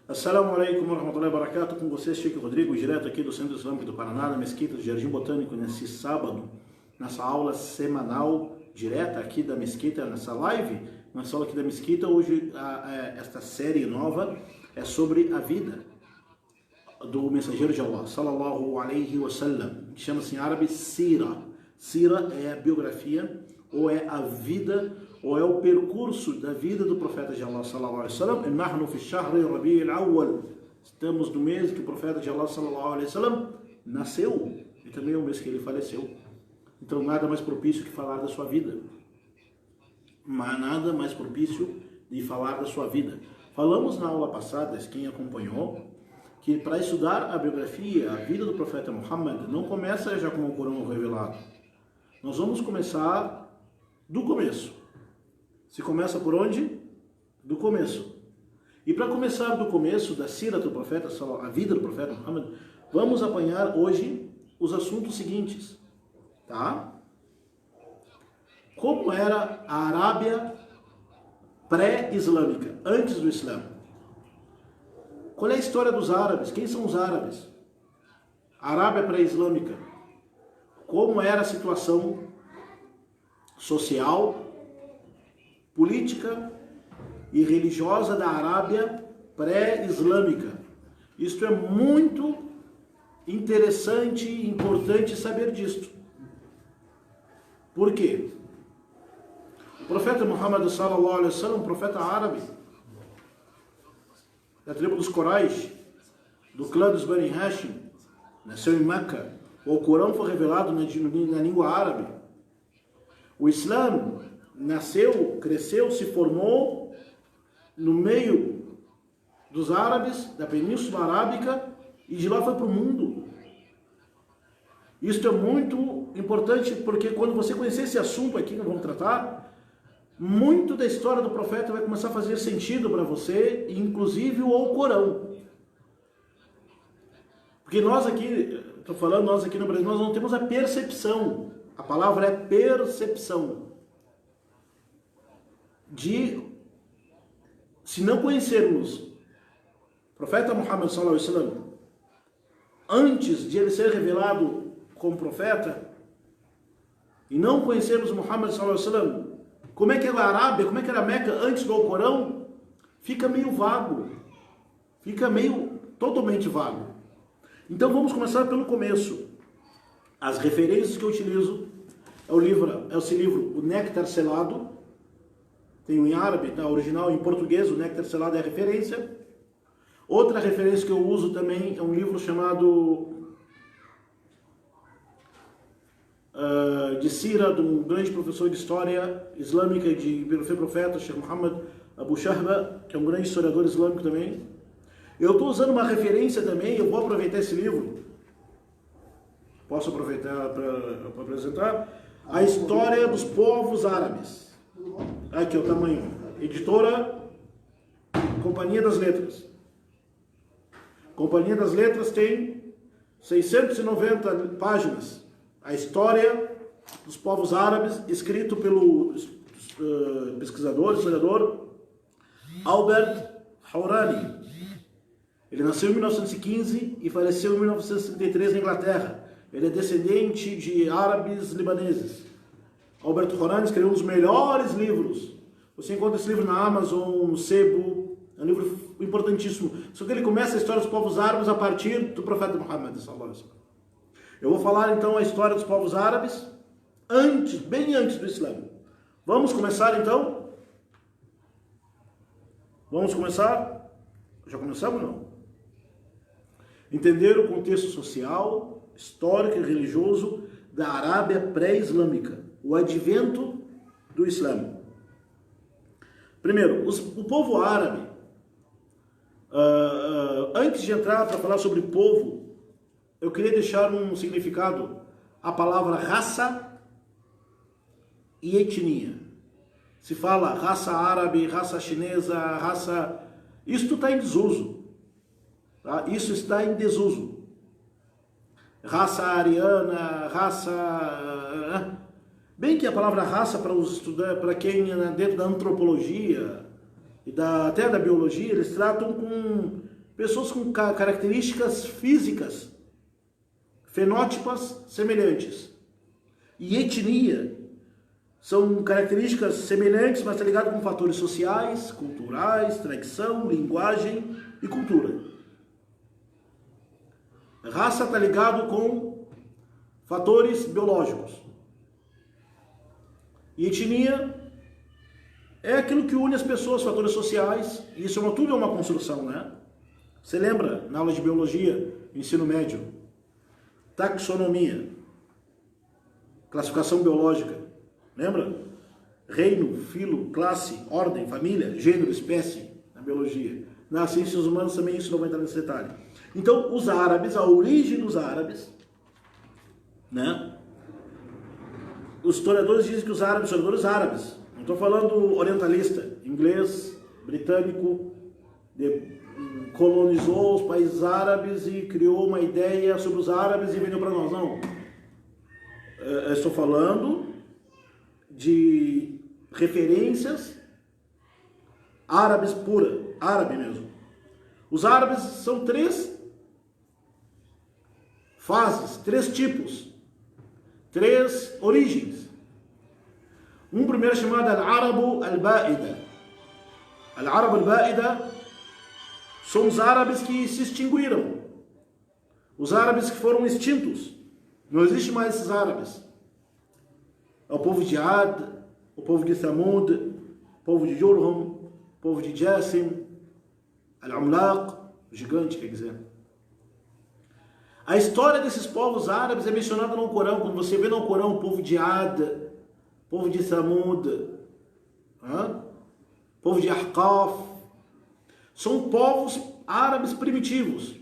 Assalamu alaikum warahmatullahi wabarakatuh, com vocês, Sheikh Rodrigo, direto aqui do Centro Islâmico do Paraná, da Mesquita do Jardim Botânico, nesse sábado, nessa aula semanal, direta aqui da Mesquita, nessa live, nessa aula aqui da Mesquita. Hoje, esta série nova é sobre a vida do mensageiro de Allah, sallallahu alaihi wasallam, que chama-se em árabe Sira. Sira é a biografia, ou é a vida, ou é o percurso da vida do profeta de Allah, sallallahu alaihi wasallam. Nahnu fi shahri Rabi' al-awwal. Estamos no mês que o profeta de Allah, sallallahu alaihi wasallam, nasceu, e também é o mês que ele faleceu. Então nada mais propício que falar da sua vida. Mas nada mais propício de falar da sua vida. Falamos na aula passada, quem acompanhou, que para estudar a biografia, a vida do profeta Muhammad, não começa já com o Corão revelado. Nós vamos começar do começo. Se começa por onde? Do começo. E para começar do começo da sira do profeta, a vida do profeta Muhammad, vamos apanhar hoje os assuntos seguintes, tá? Como era a Arábia pré-islâmica, antes do Islã? Qual é a história dos árabes? Quem são os árabes? A Arábia pré-islâmica. Como era a situação social, política e religiosa da Arábia pré-islâmica. Isto é muito interessante e importante saber disto. Por quê? O profeta Muhammad sallallahu alaihi wasallam, um profeta árabe, da tribo dos Quraysh, do clã dos Bani Hashim, nasceu em Meca. O Corão foi revelado na língua árabe. O Islã nasceu, cresceu, se formou no meio dos árabes, da Península Arábica, e de lá foi para o mundo. Isto é muito importante, porque quando você conhecer esse assunto aqui que nós vamos tratar, muito da história do profeta vai começar a fazer sentido para você, inclusive o Alcorão. Porque nós aqui, estou falando nós aqui no Brasil, nós não temos a percepção. A palavra é percepção. Se não conhecermos o profeta Muhammad sallallahu alaihi wasallam, antes de ele ser revelado como profeta, e não conhecermos Muhammad sallallahu alaihi wasallam, como é que era a Arábia, como é que era a Meca antes do Alcorão, fica meio vago. Fica meio totalmente vago. Então vamos começar pelo começo. As referências que eu utilizo é esse livro, O Néctar Selado. Tem em árabe, tá? Original em português, O Néctar Selado é a referência. Outra referência que eu uso também é um livro chamado de Sira, de um grande professor de história islâmica de profeta, Sheikh Muhammad Abu Shahba, que é um grande historiador islâmico também. Eu estou usando uma referência também, eu vou aproveitar esse livro. Posso aproveitar para apresentar? A História dos Povos Árabes. Aqui é o tamanho. Editora Companhia das Letras. Companhia das Letras tem 690 páginas. A História dos Povos Árabes, escrito pelo pesquisador, historiador Albert Hourani. Ele nasceu em 1915 e faleceu em 1933 na Inglaterra. Ele é descendente de árabes libaneses. Albert Hourani escreveu um dos melhores livros. Você encontra esse livro na Amazon, no Sebo. É um livro importantíssimo. Só que ele começa a história dos povos árabes a partir do profeta Muhammad sallallahu alaihi wasallam. Eu vou falar então a história dos povos árabes bem antes do Islã. Vamos começar então? Vamos começar? Já começamos ou não? Entender o contexto social, histórico e religioso da Arábia pré-islâmica, o advento do Islã. Primeiro, o povo árabe, antes de entrar para falar sobre povo, eu queria deixar um significado à palavra raça e etnia. Se fala raça árabe, raça chinesa, raça... Isto está em desuso. Tá? Isso está em desuso. Raça ariana, raça... Bem que a palavra raça para os estudantes, para quem é dentro da antropologia e até da biologia, eles tratam com pessoas com características físicas, fenótipas semelhantes. E etnia são características semelhantes, mas está ligado com fatores sociais, culturais, tradição, linguagem e cultura. Raça está ligado com fatores biológicos. E etnia é aquilo que une as pessoas, fatores sociais. E isso tudo é uma construção, né? Você lembra, na aula de biologia, ensino médio, taxonomia, classificação biológica, lembra? Reino, filo, classe, ordem, família, gênero, espécie, na biologia. Nas ciências humanas também isso não vai entrar nesse detalhe. Então, os árabes, a origem dos árabes, né? Os historiadores dizem que os historiadores árabes, não estou falando orientalista, inglês, britânico, colonizou os países árabes e criou uma ideia sobre os árabes e vendeu para nós, não. Eu estou falando de referências árabes pura, árabe mesmo. Os árabes são 3 fases, 3 tipos, 3 origens. Primeiro é chamado Al-Arabu Al-Ba'ida. Al-Arabu Al-Ba'ida são os árabes que se extinguiram. Os árabes que foram extintos. Não existe mais esses árabes. É o povo de Ad, o povo de Thamud, o povo de Jurhum, o povo de Jassim, Al-Umlaq, o gigante, quer dizer. A história desses povos árabes é mencionada no Corão. Quando você vê no Corão o povo de Ad, o povo de Thamud, o povo de Ahqaf, são povos árabes primitivos.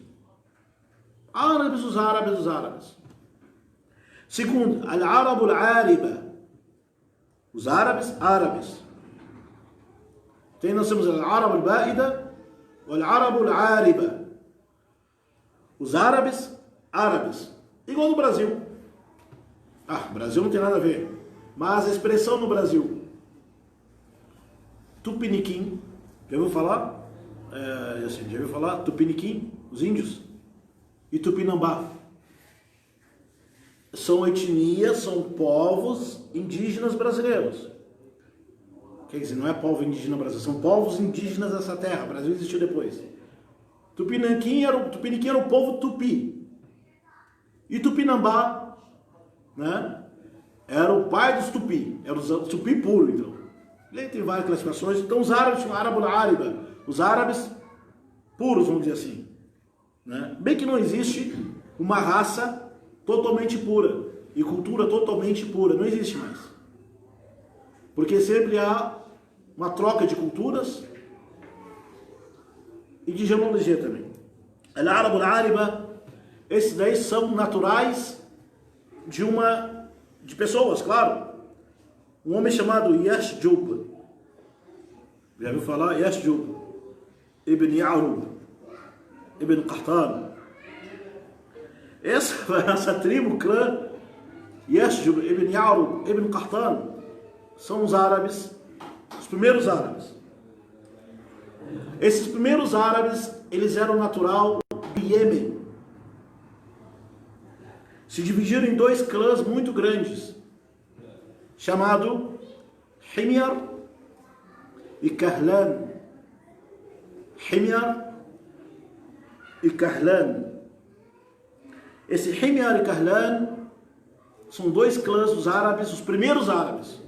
Árabes, os árabes, os árabes. Segundo, Al-Arabu Al-Ariba. Os árabes, árabes. Nós temos Al-Arabu Al-Ba'ida e Al-Arabu Al-Ariba. Os árabes, árabes. Igual no Brasil. Brasil não tem nada a ver. Mas a expressão no Brasil. Tupiniquim. Já ouviu falar? Já ouviu falar? Tupiniquim, os índios. E Tupinambá. São etnias, são povos indígenas brasileiros. Quer dizer, não é povo indígena brasileiro, são povos indígenas dessa terra. O Brasil existiu depois. Tupiniquim era o povo tupi. E Tupinambá, né, era o pai dos tupi. Era o tupi puro, então. Ele tem várias classificações. Então os árabes são árabe, os árabes puros, vamos dizer assim. Né? Bem que não existe uma raça totalmente pura e cultura totalmente pura, não existe mais. Porque sempre há uma troca de culturas e de genealogia também. Al-Arabu Al-Ariba, esses daí são naturais de pessoas, claro. Um homem chamado Yashjub. Já ouviu falar? Yashjub Ibn Ya'rub Ibn Qahtan. Essa tribo, clã Yashjub Ibn Ya'rub Ibn Qahtan, são os árabes, os primeiros árabes. Esses primeiros árabes, eles eram natural do Iêmen. Se dividiram em 2 clãs muito grandes, chamado Himyar e Kahlan. Himyar e Kahlan. Esse Himyar e Kahlan são 2 clãs dos árabes, os primeiros árabes,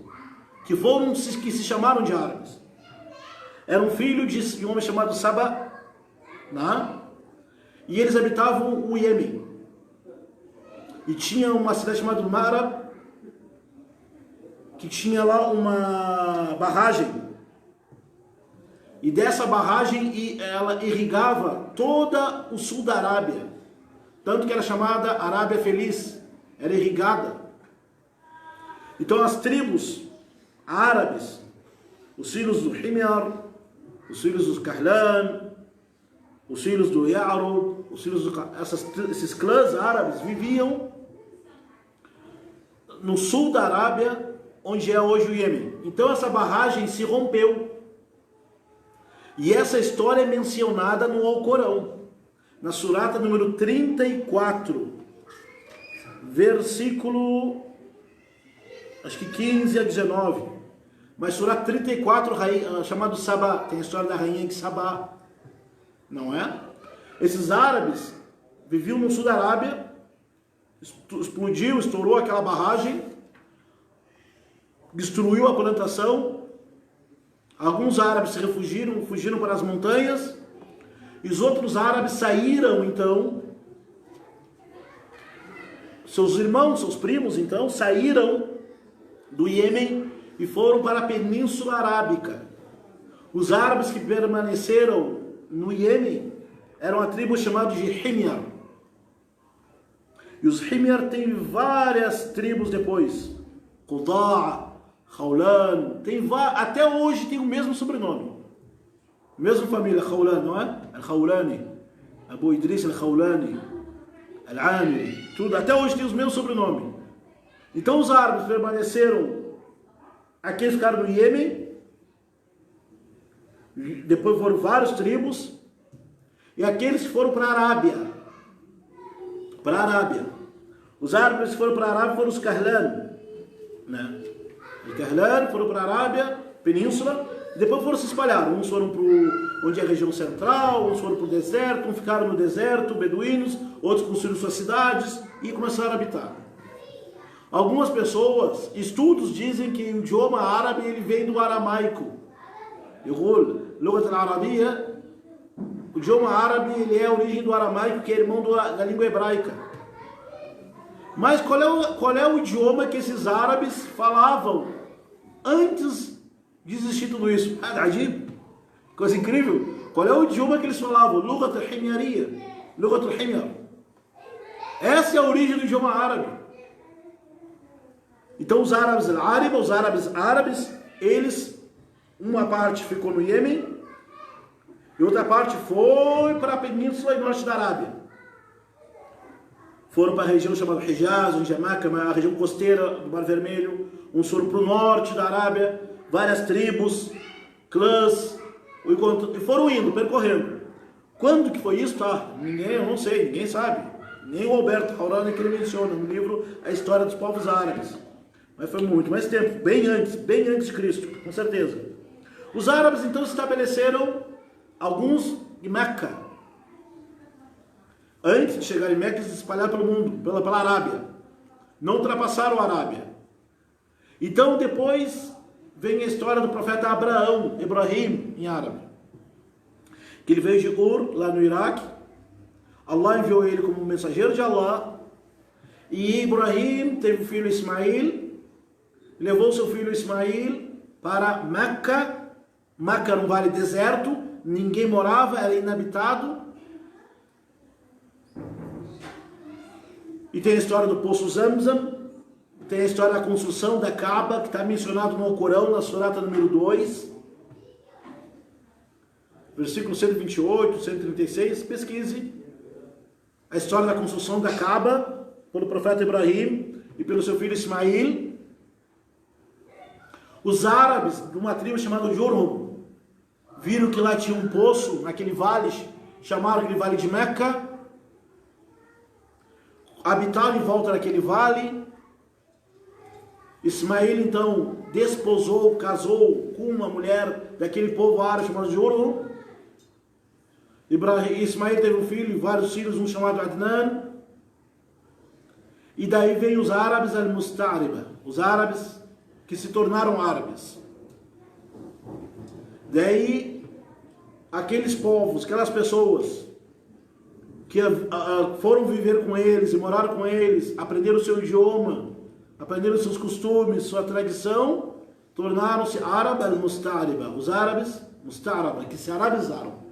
que se chamaram de árabes. Era um filho de um homem chamado Saba, né? E eles habitavam o Iêmen. E tinha uma cidade chamada Marab, que tinha lá uma barragem. E dessa barragem ela irrigava todo o sul da Arábia. Tanto que era chamada Arábia Feliz. Era irrigada. Então as tribos árabes, os filhos do Himyar, os filhos do Kahlan, os filhos do Ya'rub, esses clãs árabes viviam no sul da Arábia, onde é hoje o Iêmen. Então essa barragem se rompeu. E essa história é mencionada no Alcorão, na surata número 34, versículo, acho que 15 a 19. Mas surata 34, chamado Sabá, tem a história da rainha de Sabá, não é? Esses árabes viviam no sul da Arábia, explodiu, estourou aquela barragem, destruiu a plantação. Alguns árabes se fugiram para as montanhas, e os outros árabes saíram, então, seus irmãos, seus primos, então, saíram do Iêmen e foram para a Península Arábica. Os árabes que permaneceram no Iêmen eram a tribo chamada de Himyar. E os Himyar têm várias tribos depois. Qudaa, Khawlan, até hoje tem o mesmo sobrenome. Mesma família, Khawlan, não é? Al-Khawlani, Abu Idris Al-Khawlani, Al-Amiri, tudo. Até hoje tem os mesmos sobrenomes. Então os árabes permaneceram, aqueles ficaram no Iêmen, depois foram várias tribos, e aqueles que foram para a Arábia. Os árabes que foram para a Arábia foram os Kahlan, né? Os Kahlan foram para a Arábia, península, e depois foram se espalhar. Uns foram para onde é a região central, uns foram para o deserto, uns ficaram no deserto, beduínos, outros construíram suas cidades e começaram a habitar. Algumas pessoas, estudos dizem que o idioma árabe ele vem do aramaico. O idioma árabe ele é a origem do aramaico, que é irmão da língua hebraica. Mas qual é o idioma que esses árabes falavam antes de existir tudo isso? Coisa incrível. Qual é o idioma que eles falavam? Lughat al-Himyariya. Lughat al-Himyar. Essa é a origem do idioma árabe. Então os árabes árabes, eles, uma parte ficou no Iêmen e outra parte foi para a península e norte da Arábia. Foram para a região chamada Hijaz, Jamaca, a região costeira do Mar Vermelho. Uns foram para o norte da Arábia, várias tribos, clãs, e foram indo, percorrendo. Quando que foi isso? Eu não sei, ninguém sabe. Nem o Alberto Haurani que ele menciona no livro A História dos Povos Árabes. Mas foi muito mais tempo, bem antes de Cristo, com certeza. Os árabes então se estabeleceram, alguns em Meca. Antes de chegar em Meca, eles se espalharam pelo mundo, pela Arábia. Não ultrapassaram a Arábia. Então depois vem a história do profeta Abraão, Ibrahim em árabe. Que ele veio de Ur, lá no Iraque. Allah enviou ele como mensageiro de Allah. E Ibrahim teve o filho Ismail. Levou seu filho Ismail para Meca. Meca era um vale deserto, ninguém morava, era inabitado. E tem a história do poço Zamzam, tem a história da construção da Kaaba, que está mencionado no Alcorão, na surata número 2, versículo 128, 136, pesquise a história da construção da Kaaba pelo profeta Ibrahim e pelo seu filho Ismail. Os árabes, de uma tribo chamada Jurhum, viram que lá tinha um poço, naquele vale, chamaram aquele vale de Meca, habitaram em volta daquele vale. Ismail então desposou, casou com uma mulher daquele povo árabe chamado Jurhum. Ismail teve um filho e vários filhos, um chamado Adnan. E daí veio os árabes al-Musta'riba, os árabes que se tornaram árabes. Daí, aqueles povos, aquelas pessoas que foram viver com eles e moraram com eles, aprenderam o seu idioma, aprenderam seus costumes, sua tradição, tornaram-se árabes al-Musta'riba, os árabes Musta'riba, que se arabizaram.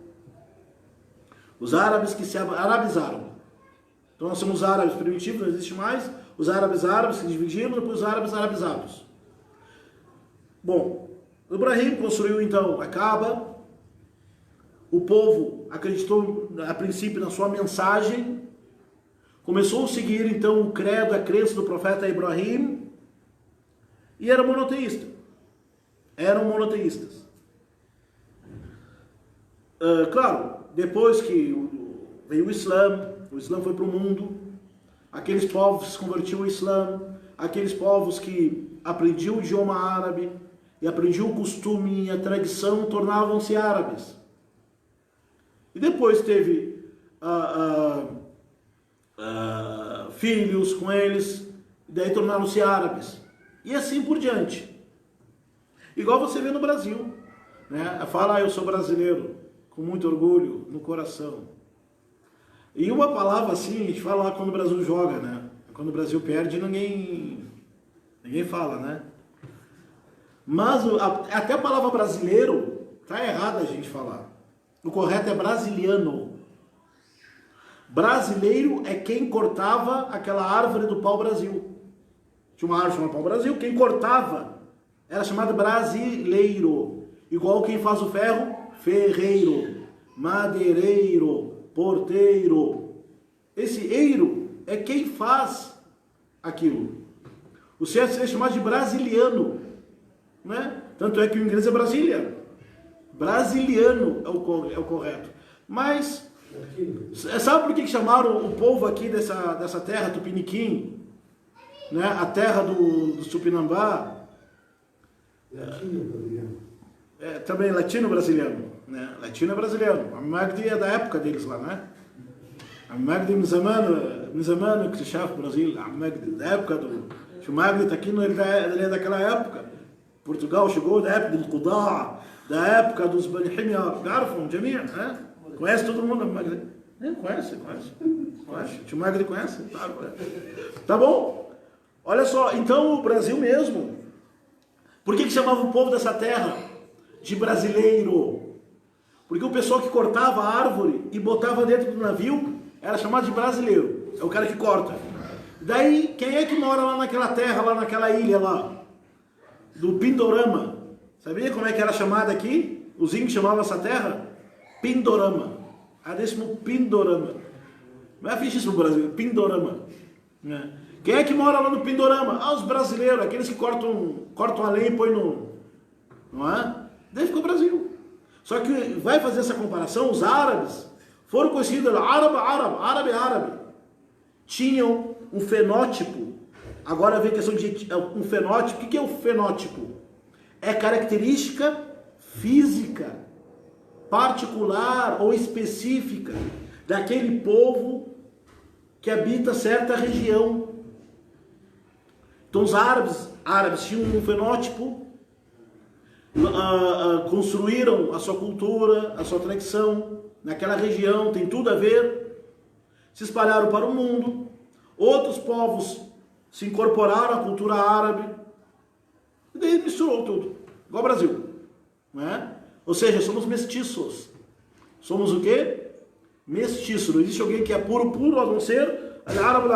Os árabes que se arabizaram. Então nós somos árabes primitivos, não existe mais. Os árabes se dividiram, depois os árabes arabizados. Bom, Ibrahim construiu então a Kaaba. O povo acreditou a princípio na sua mensagem. Começou a seguir então o credo, a crença do profeta Ibrahim. E eram monoteístas. Eram monoteístas. claro, depois que veio o Islã foi para o mundo, aqueles povos se convertiam ao Islã, aqueles povos que aprendiam o idioma árabe e aprendiam o costume e a tradição tornavam-se árabes. E depois teve filhos com eles, e daí tornaram-se árabes. E assim por diante. Igual você vê no Brasil, né? Fala, eu sou brasileiro, com muito orgulho no coração. E uma palavra assim, a gente fala lá quando o Brasil joga, né? Quando o Brasil perde, ninguém fala, né? Mas até a palavra brasileiro tá errada a gente falar. O correto é brasiliano. Brasileiro é quem cortava aquela árvore do pau-brasil. Tinha uma árvore chamada pau-brasil, quem cortava era chamado brasileiro. Igual quem faz o ferro, ferreiro, madeireiro, porteiro. Esse eiro é quem faz aquilo. O certo seria chamado de brasiliano, né? Tanto é que o inglês é Brasília. Brasiliano é o correto. Mas, sabe por que chamaram o povo aqui dessa terra, Tupiniquim, né? A terra do Tupinambá? Também latino-brasiliano, né? Latino é brasiliano. A Magdi é da época deles lá, né? A Magdi من زمان اكتشاف Brasil. A Magdi da época do... O Magdi está aqui, ele é daquela época. Portugal chegou da época do Qudá, da época dos Bani Himyar. Garfam, Jamia, né? Conhece todo mundo? Conhece. O Tio Magdi conhece? Tá bom? Olha só, então o Brasil mesmo. Por que chamava o povo dessa terra de brasileiro? Porque o pessoal que cortava a árvore e botava dentro do navio era chamado de brasileiro. É o cara que corta. Daí, quem é que mora lá naquela terra, lá naquela ilha lá? Do Pindorama. Sabia como é que era chamada aqui? Os índios chamavam essa terra? Pindorama. Adécimo Pindorama. Não é fixe isso no Brasil, Pindorama. Quem é que mora lá no Pindorama? Os brasileiros, aqueles que cortam a lenha e põem no... Não é? Daí ficou o Brasil. Só que vai fazer essa comparação, os árabes foram conhecidos árabe. Tinham um fenótipo. Agora vem a questão de um fenótipo. O que é o fenótipo? É característica física, particular ou específica daquele povo que habita certa região. Então os árabes tinham um fenótipo, construíram a sua cultura, a sua tradição naquela região, tem tudo a ver, se espalharam para o mundo. Outros povos se incorporaram à cultura árabe, e daí misturou tudo, igual o Brasil, né? Ou seja, somos mestiços. Somos o quê? Mestiço. Não existe alguém que é puro, a não ser árabe,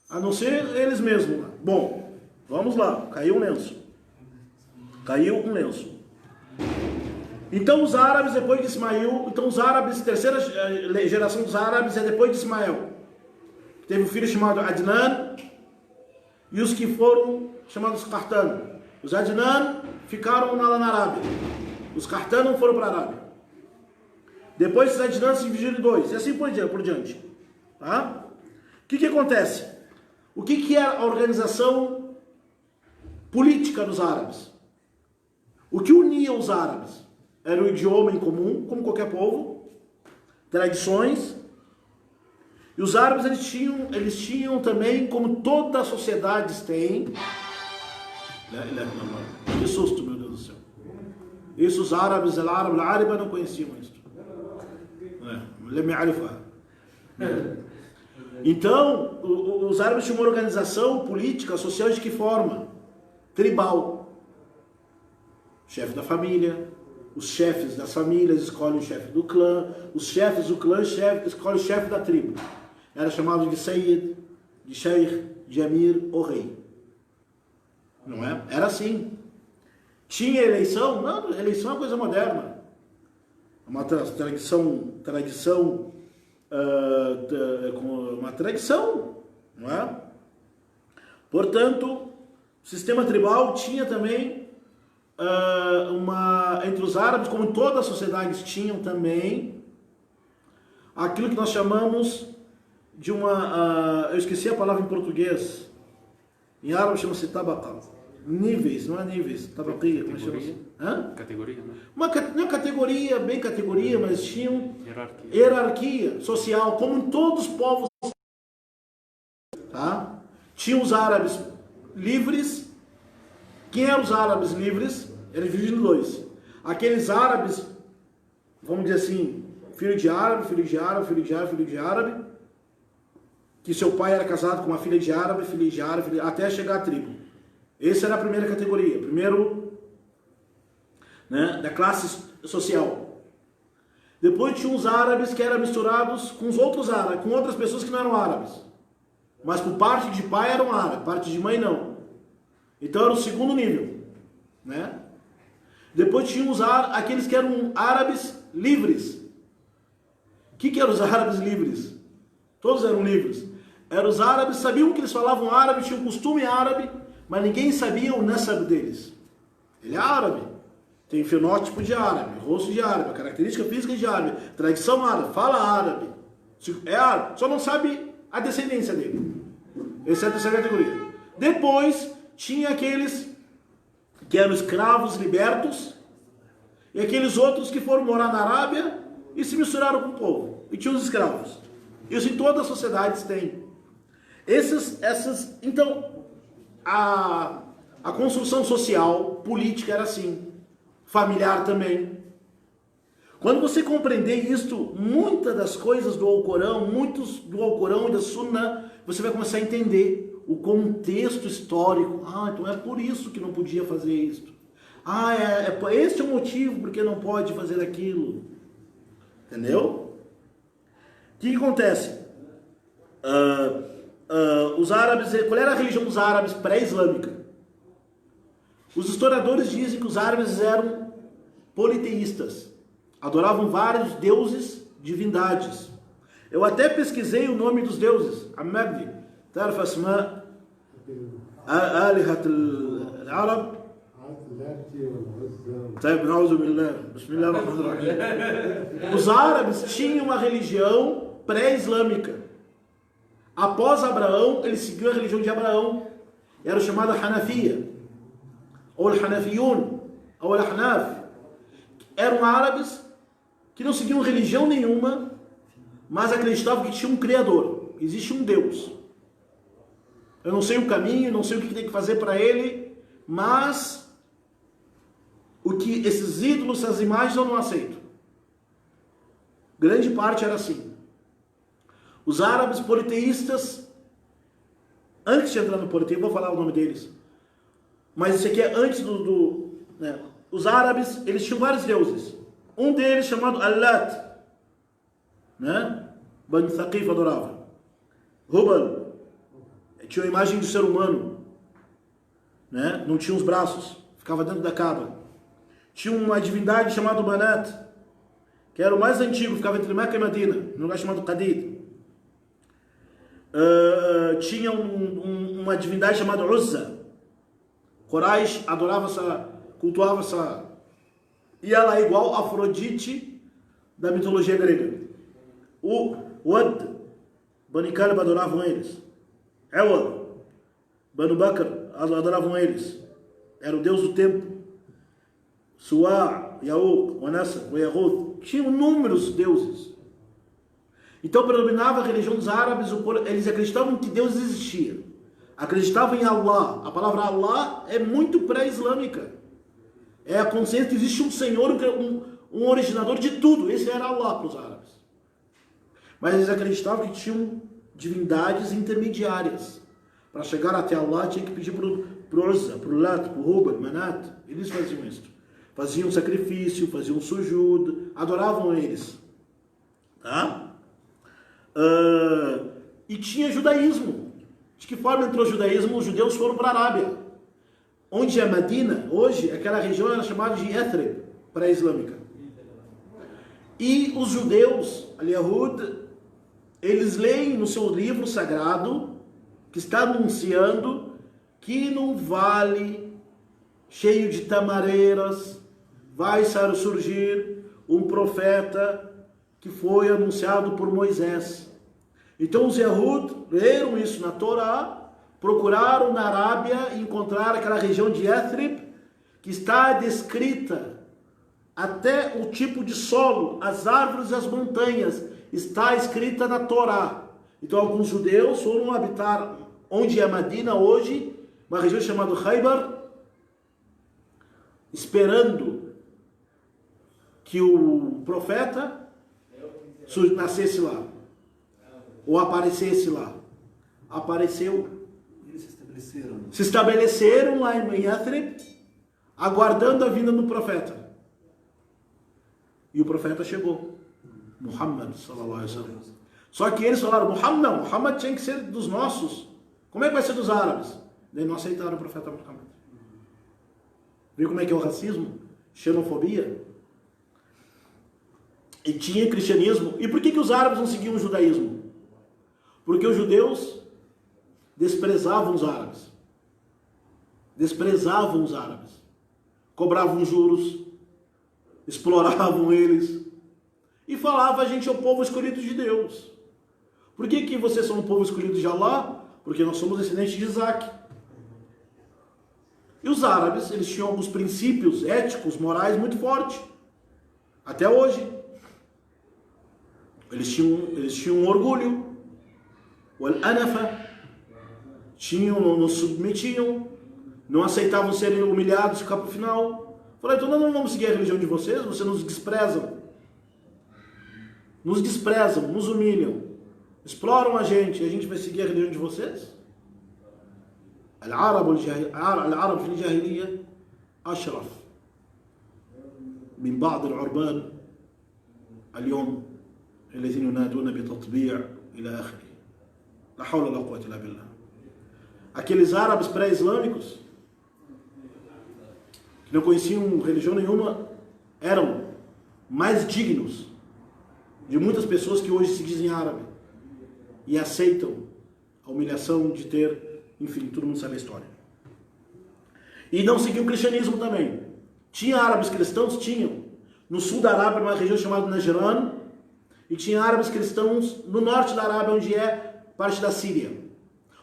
a não ser eles mesmos. Bom, vamos lá, caiu um lenço. Então os árabes, depois de Ismael, terceira geração dos árabes é depois de Ismael. Teve um filho chamado Adnan, e os que foram chamados Qartan. Os Adnan ficaram lá na Arábia. Os Qartan foram para a Arábia. Depois os Adnan se dividiram em dois, e assim por diante. Tá? O que acontece? O que é a organização política dos árabes? O que unia os árabes? Era o idioma em comum, como qualquer povo, tradições. E os árabes eles tinham também, como todas as sociedades têm. Que susto, meu Deus do céu. Isso os árabes, árabe não conheciam isso. Então, os árabes tinham uma organização política, social de que forma? Tribal. Chefe da família, os chefes das famílias escolhem o chefe do clã, os chefes do clã escolhem o chefe da tribo. Era chamado de Sayyid, de Sheikh, de Amir ou rei. Não é? Era assim. Tinha eleição? Não, eleição é uma coisa moderna. Uma tradição, não é? Portanto, o sistema tribal tinha também entre os árabes, como em todas as sociedades, tinham também aquilo que nós chamamos de eu esqueci a palavra em português, em árabe chama-se tabaqa, níveis, não é níveis, tabaqiya, como chama-se? Categoria, né? Não é categoria, bem categoria, mas tinham hierarquia social, como em todos os povos, tá? Tinha os árabes livres. Quem eram os árabes livres? Era dividido em dois. Aqueles árabes, vamos dizer assim, filho de árabe, filho de árabe, filho de árabe, filho de árabe, que seu pai era casado com uma filha de árabe, até chegar à tribo. Essa era a primeira categoria, primeiro, né, da classe social. Depois tinha os árabes que eram misturados com os outros árabes, com outras pessoas que não eram árabes. Mas por parte de pai eram árabes, parte de mãe não. Então era o segundo nível, né? Depois tinha aqueles que eram árabes livres. O que eram os árabes livres? Todos eram livres. Eram os árabes, sabiam que eles falavam árabe, tinham costume árabe, mas ninguém sabia o nasab deles. Ele é árabe, tem fenótipo de árabe, rosto de árabe, característica física de árabe, tradição árabe, fala árabe. É árabe, só não sabe a descendência dele. Essa é a terceira categoria. Depois tinha aqueles que eram escravos libertos e aqueles outros que foram morar na Arábia e se misturaram com o povo. E tinha os escravos. Isso em todas as sociedades tem. Então, a construção social, política era assim. Familiar também. Quando você compreender isto, muitas das coisas do Alcorão, muitos do Alcorão e da Sunna, você vai começar a entender o contexto histórico. Então é por isso que não podia fazer isso. Este é o motivo porque não pode fazer aquilo. Entendeu? O que acontece? Os árabes, qual era a religião dos árabes pré-islâmica? Os historiadores dizem que os árabes eram politeístas. Adoravam vários deuses, divindades. Eu até pesquisei o nome dos deuses. Amagdi. تعرف أسماء آلهة العرب؟ طيب نعوذ بالله بسم الله الرحمن الرحيم. Os árabes tinham uma religião pré-islâmica. Após Abraão, eles seguiam a religião de Abraão. Era chamada Hanafiya, ou Hanafiyun, ou Ahnaf. Eram árabes que não seguiam religião nenhuma, mas acreditavam que tinha um Criador, existe um Deus. Eu não sei o caminho, não sei o que tem que fazer para ele, mas esses ídolos, essas imagens eu não aceito. Grande parte era assim. Os árabes politeístas, antes de entrar no politeísmo, vou falar o nome deles, mas isso aqui é antes né? Os árabes, eles tinham vários deuses. Um deles chamado Allat, né? Bani Thaqif adorava. Hubal tinha a imagem do ser humano, né? Não tinha os braços, ficava dentro da Kaaba. Tinha uma divindade chamada Banat, que era o mais antigo, ficava entre Meca e Medina, num lugar chamado Qadid. Tinha uma divindade chamada Uzza. Quraish adorava cultuava essa, e ela é igual a Afrodite da mitologia grega. O Wad, Bani Kalb adoravam eles. Ewad, Banu Bakr adoravam eles. Era o deus do tempo. Suá, Yauk, Wanassa, Yahud. Tinham inúmeros deuses. Então predominava a religião dos árabes. Eles acreditavam que Deus existia. Acreditavam em Allah. A palavra Allah é muito pré-islâmica. É a consciência que existe um Senhor, um originador de tudo. Esse era Allah para os árabes. Mas eles acreditavam que tinham divindades intermediárias. Para chegar até Allah tinha que pedir para o Uzza, para o Lat, para o Hubal, Manat. Eles faziam isso. Faziam sacrifício, faziam sujud, adoravam eles. Tá? E tinha judaísmo. De que forma entrou o judaísmo? Os judeus foram para a Arábia. Onde é Medina, hoje, aquela região era chamada de Yathrib, pré-islâmica. E os judeus, al-Yahud, eles leem no seu livro sagrado, que está anunciando que não vale cheio de tamareiras, vai surgir um profeta que foi anunciado por Moisés. Então os Yehud leram isso na Torá, procuraram na Arábia encontrar aquela região de Yathrib, que está descrita até o tipo de solo, as árvores e as montanhas, está escrita na Torá. Então alguns judeus foram habitar onde é Medina hoje, uma região chamada Khaybar, esperando que o profeta nascesse lá, ou aparecesse lá. Apareceu. Eles se estabeleceram lá em Yathrib, aguardando a vinda do profeta. E o profeta chegou, Muhammad sallallahu alaihi wasallam. Só que eles falaram, Muhammad tinha que ser dos nossos. Como é que vai ser dos árabes? Daí não aceitaram o profeta Muhammad. Viu como é que é o racismo? Xenofobia? E tinha cristianismo. E por que os árabes não seguiam o judaísmo? Porque os judeus desprezavam os árabes. Desprezavam os árabes. Cobravam juros. Exploravam eles. E falava, a gente é o povo escolhido de Deus. Por que vocês são o povo escolhido de Allah? Porque nós somos descendentes de Isaac. E os árabes, eles tinham alguns princípios éticos, morais muito fortes. Até hoje. Eles tinham um orgulho. O al-anafa. Não submetiam. Não aceitavam serem humilhados e ficar para o final. Falaram, então nós não vamos seguir a religião de vocês, vocês nos desprezam. Nos desprezam, nos humilham. Exploram a gente vai seguir a religião de vocês? العرب في الجاهلية أشرف من بعض العربان اليوم الذين ينادون بتطبيع إلى آخره لا حول ولا قوة إلا بالله. Aqueles árabes pré-islâmicos que não conheciam religião nenhuma eram mais dignos de muitas pessoas que hoje se dizem árabe e aceitam a humilhação de ter, enfim, todo mundo sabe a história. E não seguiam o cristianismo também. Tinha árabes cristãos? Tinham. No sul da Arábia, numa região chamada Najran, e tinha árabes cristãos no norte da Arábia, onde é parte da Síria.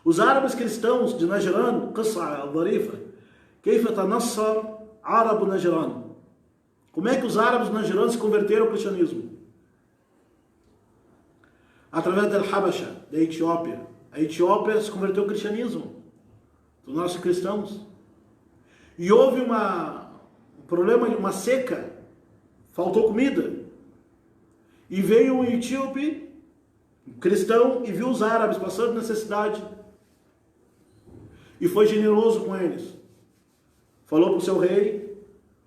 Os árabes cristãos de Najran, Qissa al-Dharifa, Kayfa tanassar árabe Najran. Como é que os árabes de Najran se converteram ao cristianismo? Através da Habasha, da Etiópia. A Etiópia se converteu ao cristianismo. Tornaram-se cristãos. E houve um problema, uma seca. Faltou comida. E veio um etíope, um cristão, e viu os árabes passando necessidade. E foi generoso com eles. Falou para o seu rei.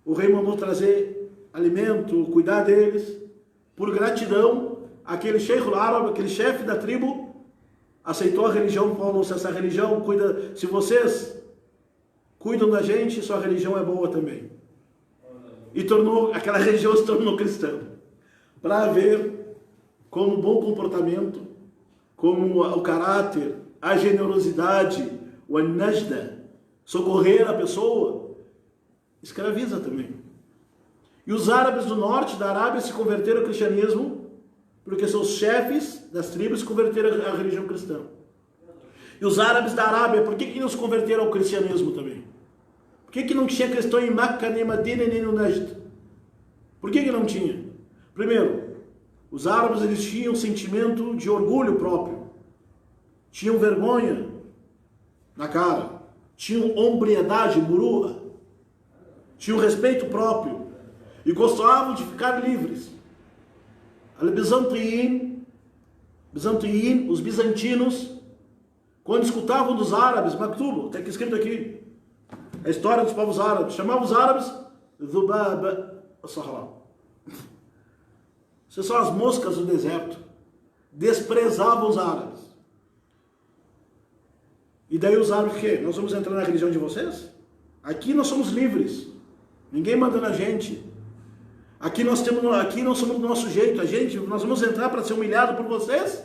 O rei mandou trazer alimento, cuidar deles. Por gratidão, aquele sheikh árabe, aquele chefe da tribo, aceitou a religião, falou, se essa religião cuida, se vocês cuidam da gente, sua religião é boa também. E aquela região se tornou cristã. Para ver como o bom comportamento, como o caráter, a generosidade, o najda, socorrer a pessoa, escraviza também. E os árabes do norte da Arábia se converteram ao cristianismo porque seus chefes das tribos se converteram à religião cristã. E os árabes da Arábia, por que não se converteram ao cristianismo também? Por que não tinha cristão em Meca, nem Medina, nem no Najd? Por que não tinha? Primeiro, os árabes eles tinham um sentimento de orgulho próprio. Tinham vergonha na cara. Tinham hombridade, murua. Tinham respeito próprio. E gostavam de ficar livres. Os bizantinos, quando escutavam dos árabes, Maktubo, está escrito aqui, a história dos povos árabes, chamavam os árabes Dhubab al-Sahra. Essas são as moscas do deserto. Desprezavam os árabes. E daí os árabes, o quê? Nós vamos entrar na religião de vocês? Aqui nós somos livres. Ninguém manda na gente. Aqui nós somos do nosso jeito. Nós vamos entrar para ser humilhado por vocês?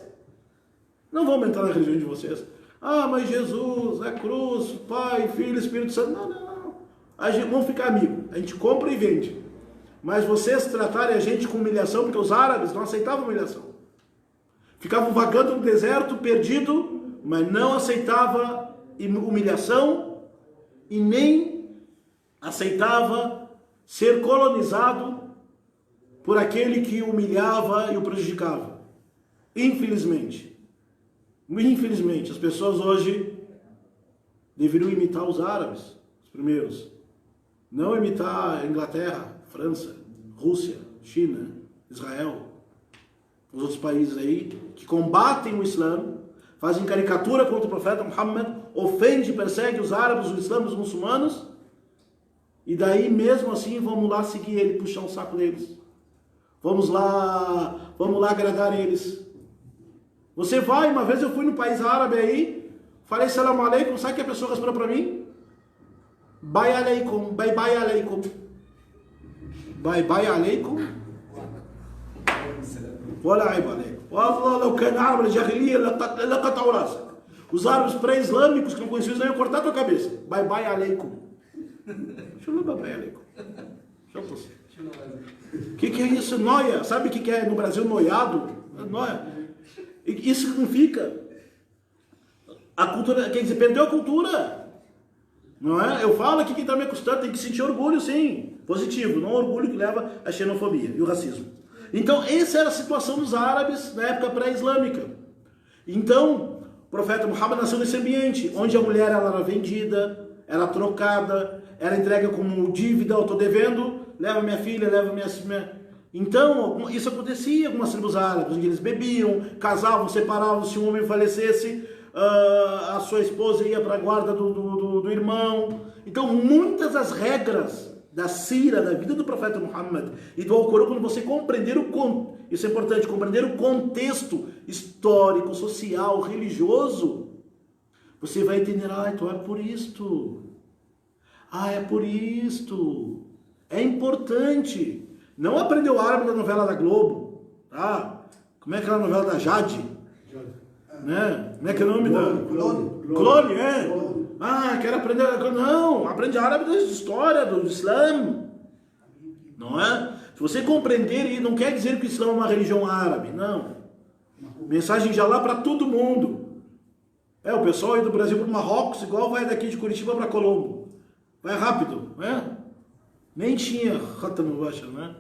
Não vamos entrar na religião de vocês. Ah, mas Jesus, a cruz, Pai, Filho, Espírito Santo. Não. vamos ficar amigos, a gente compra e vende. Mas vocês tratarem a gente com humilhação, porque os árabes não aceitavam humilhação. Ficavam vagando no deserto, perdido, mas não aceitava humilhação e nem aceitava ser colonizado por aquele que o humilhava e o prejudicava. Infelizmente, as pessoas hoje deveriam imitar os árabes, os primeiros. Não imitar a Inglaterra, França, Rússia, China, Israel, os outros países aí que combatem o Islã, fazem caricatura contra o profeta Muhammad, ofende e persegue os árabes, o Islã, os muçulmanos, e daí mesmo assim vamos lá seguir ele, puxar o saco deles. Vamos lá agradar eles. Você vai, uma vez eu fui no país árabe aí, falei salam aleikum, sabe que a pessoa respondeu para mim? Bye aleikum, bye bye aleikum. Bye bye aleikum. ولا عيب عليك والله لو كان عرب الجاهلية لقطعوا راسك. Os árabes pré-islâmicos que não conheciam isso, iam cortar a tua cabeça. Bye bye aleikum. Deixa eu ver bye bye aleikum. O que é isso? Noia. Sabe o que é no Brasil noiado? Noia. Isso significa a cultura, quer dizer, perdeu a cultura. Não é? Eu falo aqui que está me acostumado, tem que sentir orgulho, sim. Positivo, não orgulho que leva à xenofobia e o racismo. Então, essa era a situação dos árabes na época pré-islâmica. Então, o profeta Muhammad nasceu nesse ambiente, onde a mulher ela era vendida, era trocada, era entregue como dívida, eu estou devendo, leva minha filha, leva minha... Então, isso acontecia em algumas tribos árabes, onde eles bebiam, casavam, separavam, se um homem falecesse, a sua esposa ia para a guarda do irmão. Então, muitas das regras da sira, da vida do profeta Muhammad e do Alcorão, quando você compreender isso é importante, compreender o contexto histórico, social, religioso, você vai entender, então é por isto. É por isto. É importante. Não aprender o árabe da novela da Globo, tá? Como é aquela novela da Jade? Né? Como é que é o nome da... Clone, é? Quero aprender... Não, aprende árabe da história, do Islã. Não é? Se você compreender, não quer dizer que o Islã é uma religião árabe, não. Mensagem já lá para todo mundo. O pessoal aí do Brasil para o Marrocos, igual vai daqui de Curitiba para Colombo. Vai rápido, né? Nem tinha Khatam Mubashir, né?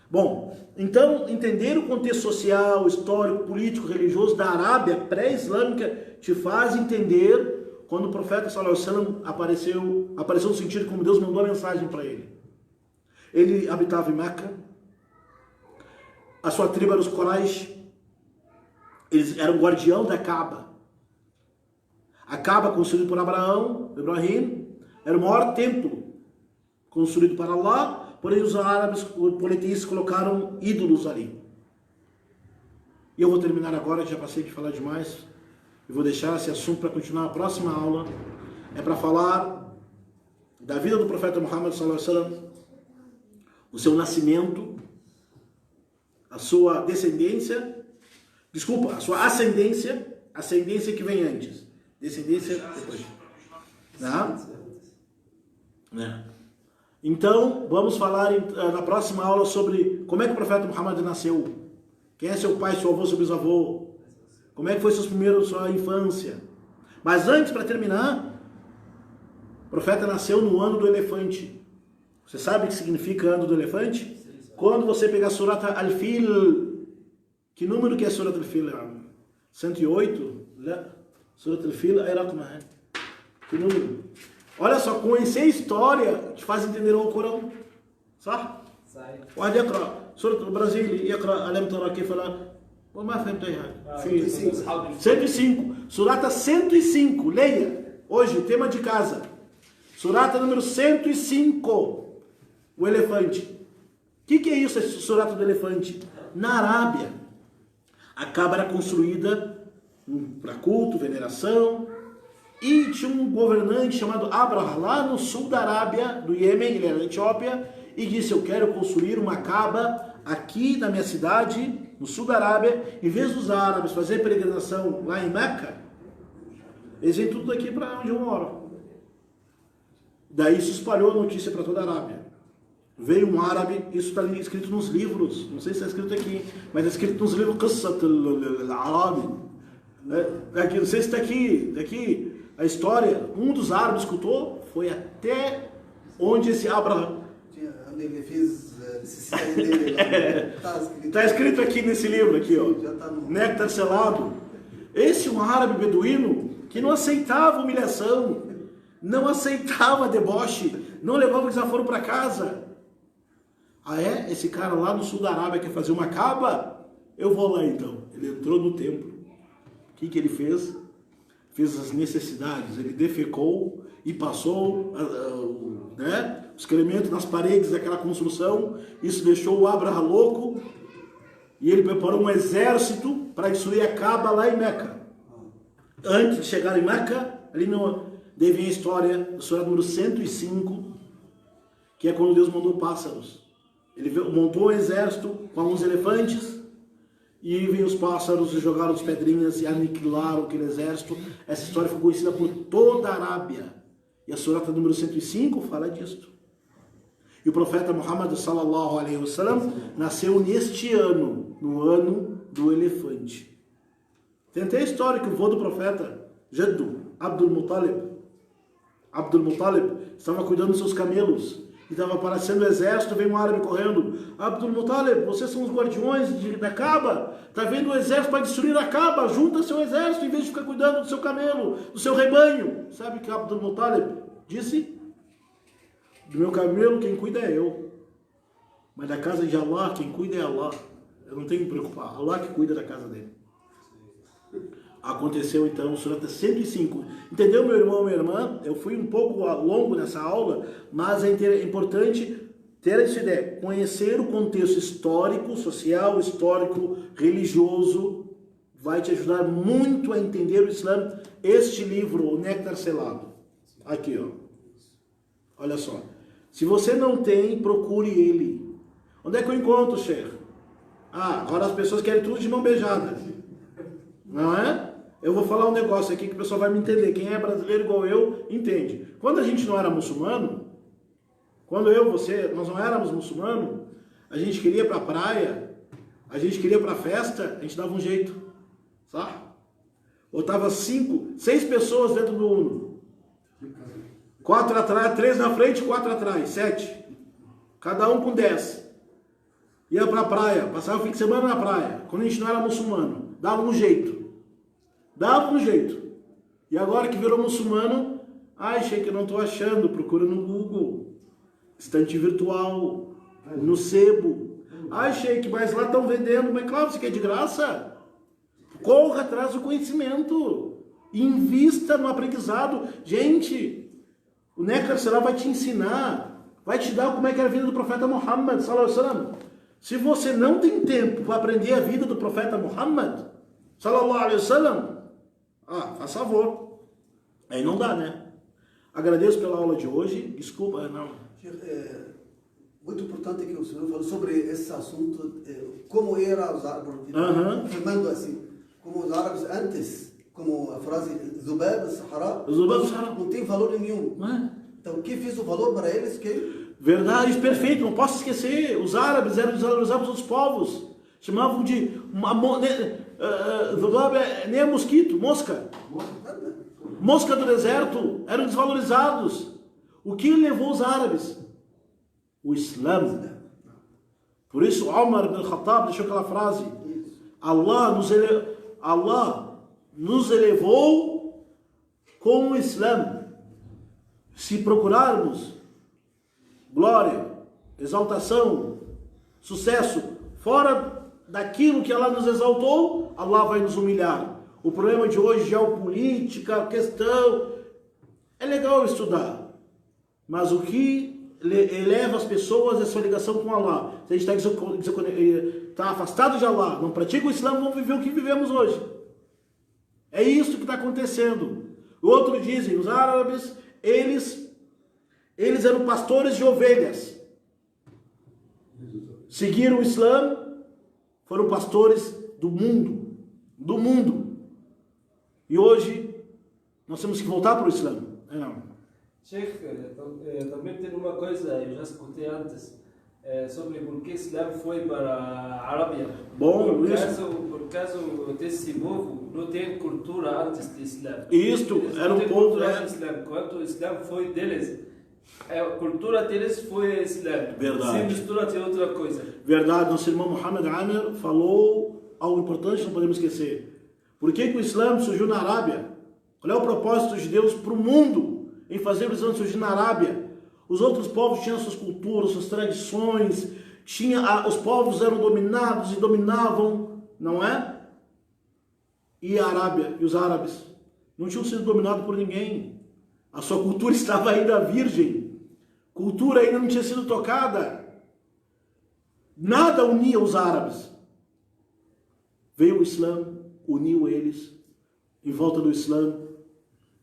Bom, então, entender o contexto social, histórico, político, religioso da Arábia pré-islâmica te faz entender quando o profeta sallallahu alaihi wasallam apareceu no sentido como Deus mandou a mensagem para ele. Ele habitava em Meca, a sua tribo era os Quraysh, eles eram guardião da Kaaba. A Kaaba, construída por Ibrahim, era o maior templo construído para Allah, porém os árabes, os politeístas, colocaram ídolos ali. E eu vou terminar agora, já passei de falar demais, e vou deixar esse assunto para continuar a próxima aula. É para falar da vida do profeta Muhammad sallallahu alaihi wasallam, o seu nascimento, a sua descendência, a sua ascendência que vem antes, descendência depois. Então, vamos falar na próxima aula sobre como é que o profeta Muhammad nasceu, quem é seu pai, seu avô, seu bisavô, como é que foi sua infância. Mas antes, para terminar, o profeta nasceu no ano do elefante. Você sabe o que significa ano do elefante? Quando você pegar Surat Al-Fil, que número que é Surat Al-Fil? 108? Surat Al-Fil é que número? Olha só, conhecer a história te faz entender o Corão. Sabe? Pode يقرأ سورة البرازيل يقرأ ألم ترى كيف لا وما فهمت أي 105. Surata 105. Leia. Hoje, tema de casa. Surata número 105. O elefante. O que é isso, esse surata do elefante? Na Arábia, a Kaaba era construída para culto, veneração. E tinha um governante chamado Abraha, lá no sul da Arábia, do Iêmen, ele era da Etiópia, e disse, eu quero construir uma Kaaba aqui na minha cidade, no sul da Arábia, em vez dos árabes fazer peregrinação lá em Meca, eles vêm tudo daqui para onde eu moro. Daí se espalhou a notícia para toda a Arábia. Veio um árabe, isso está escrito nos livros, não sei se está escrito aqui, mas está escrito nos livros Qissat al-Arabi. Não sei se está aqui a história. Um dos árabes escutou, foi até onde esse Abraham. Onde ele fez necessidade dele. Está escrito aqui nesse livro, aqui, ó. Néctar selado. Esse é um árabe beduíno que não aceitava humilhação, não aceitava deboche, não levava desaforo para casa. Ah é? Esse cara lá no sul da Arábia quer fazer uma Kaaba? Eu vou lá então. Ele entrou no templo. O que ele fez? Fez as necessidades. Ele defecou e passou o excremento nas paredes daquela construção. Isso deixou o Abraham louco. E ele preparou um exército para destruir a Kaaba lá em Meca. Antes de chegar em Meca, ali daí vem a história da Surah número 105, que é quando Deus mandou pássaros. Ele montou um exército com alguns elefantes, e vêm os pássaros e jogaram as pedrinhas e aniquilaram aquele exército. Essa história foi conhecida por toda a Arábia. E a Surah número 105 fala disso. E o profeta Muhammad sallallahu alaihi wasallam nasceu neste ano, no ano do elefante. Tem até a história que o vô do profeta, Jaddu, Abdul Muttalib, estava cuidando dos seus camelos. E estava aparecendo o exército, veio um árabe correndo. Abdul Muttalib, vocês são os guardiões da Kaaba. Está vendo o exército para destruir a Kaaba. Junta seu exército em vez de ficar cuidando do seu camelo, do seu rebanho. Sabe o que Abdul Muttalib disse? Do meu camelo quem cuida é eu. Mas da casa de Allah, quem cuida é Allah. Eu não tenho que me preocupar. Allah que cuida da casa dele. Aconteceu então, Surah 105. Entendeu, meu irmão, minha irmã? Eu fui um pouco longo nessa aula, mas é importante ter essa ideia. Conhecer o contexto histórico, social, histórico, religioso, vai te ajudar muito a entender o Islã. Este livro, o Néctar Selado. Aqui, ó. Olha só. Se você não tem, procure ele. Onde é que eu encontro, Sheikh? Agora as pessoas querem tudo de mão beijada. Não é? Eu vou falar um negócio aqui que o pessoal vai me entender. Quem é brasileiro igual eu, entende. Quando a gente não era muçulmano, quando nós não éramos muçulmano, a gente queria ir pra praia, a gente queria ir pra festa, a gente dava um jeito. Sabe? Ou tava 6 pessoas dentro do Uno. 4 atrás, 3 na frente, 4 atrás, 7. Cada um com 10. Ia pra praia, passava o fim de semana na praia. Quando a gente não era muçulmano, dava um jeito. E agora que virou muçulmano, Sheikh, eu não estou achando, procura no Google, estante virtual, no sebo. Sheikh, mas lá estão vendendo, mas claro, você quer de graça? Corra atrás do conhecimento, invista no aprendizado. Gente, o Néctar Selado vai te ensinar, vai te dar como é que era a vida do profeta Muhammad, sallallahu alaihi wasallam. Se você não tem tempo para aprender a vida do profeta Muhammad, sallallahu alaihi wasallam, faz favor. Aí não dá, né? Agradeço pela aula de hoje. Desculpa, não. Muito importante que o senhor falou sobre esse assunto, como eram os árabes, afirmando assim, como os árabes antes, como a frase Zubab al-Sahara, não tem valor nenhum. Então, o que fez o valor para eles? Verdade, perfeito, não posso esquecer. Os árabes eram desvalorizados pelos povos. Chamavam de nem mosquito, mosca. Mosca do deserto, eram desvalorizados. O que levou os árabes? O Islã. Por isso, Umar ibn Khattab deixou aquela frase: Allah nos elevou com o Islã. Se procurarmos glória, exaltação, sucesso, fora daquilo que Allah nos exaltou, Allah vai nos humilhar. O problema de hoje, geopolítica, questão, é legal estudar, mas o que eleva as pessoas é a sua ligação com Allah. Se a gente está afastado de Allah, não pratica o Islã, vamos viver o que vivemos hoje. É isso que está acontecendo. Outros dizem, os árabes, eles eram pastores de ovelhas. Seguiram o Islã, foram pastores do mundo. E hoje, nós temos que voltar para o Islã. Sheikh, também tem uma coisa, eu já escutei antes, sobre por que Islã foi para a Arábia. Bom, por caso desse povo não tem cultura antes do Islã. Isto era um povo... Quando o Islã foi deles, a cultura deles foi Islã. Verdade. Sem mistura de outra coisa. Verdade, nosso irmão Muhammad Amir falou algo importante, não podemos esquecer. Por que o Islã surgiu na Arábia? Qual é o propósito de Deus para o mundo em fazer o Islã surgir na Arábia? Os outros povos tinham suas culturas, suas tradições, os povos eram dominados e dominavam, não é? E a Arábia e os árabes não tinham sido dominados por ninguém. A sua cultura estava ainda virgem. Cultura ainda não tinha sido tocada. Nada unia os árabes. Veio o Islã, uniu eles em volta do Islã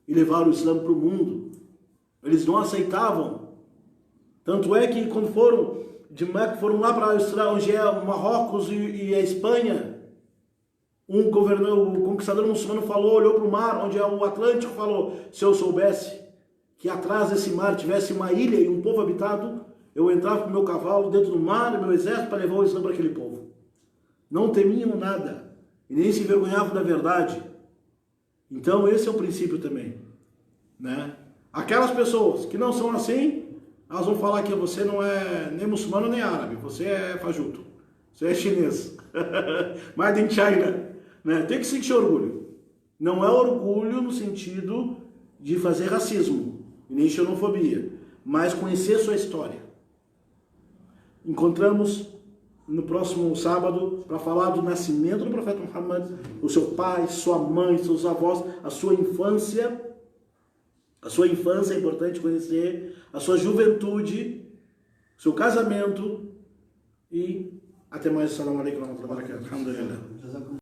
e levaram o Islã para o mundo. Eles não aceitavam. Tanto é que quando foram de Meca, foram lá para Israel, onde é o Marrocos e a Espanha, o conquistador muçulmano falou, olhou para o mar, onde é o Atlântico, falou, se eu soubesse que atrás desse mar tivesse uma ilha e um povo habitado, eu entrava com meu cavalo dentro do mar, meu exército, para levar o Islã para aquele povo. Não temiam nada, e nem se envergonhavam da verdade. Então esse é o princípio também, né? Aquelas pessoas que não são assim, elas vão falar que você não é nem muçulmano nem árabe, você é fajuto, você é chinês, made in China, né? Tem que sentir orgulho. Não é orgulho no sentido de fazer racismo, e nem xenofobia, mas conhecer sua história. Encontramos no próximo sábado para falar do nascimento do profeta Muhammad, o seu pai, sua mãe, seus avós, a sua infância. A sua infância é importante conhecer, a sua juventude, seu casamento e até mais. Assalamu alaikum wa rahmatullahi wa barakatuh. Alhamdulillah.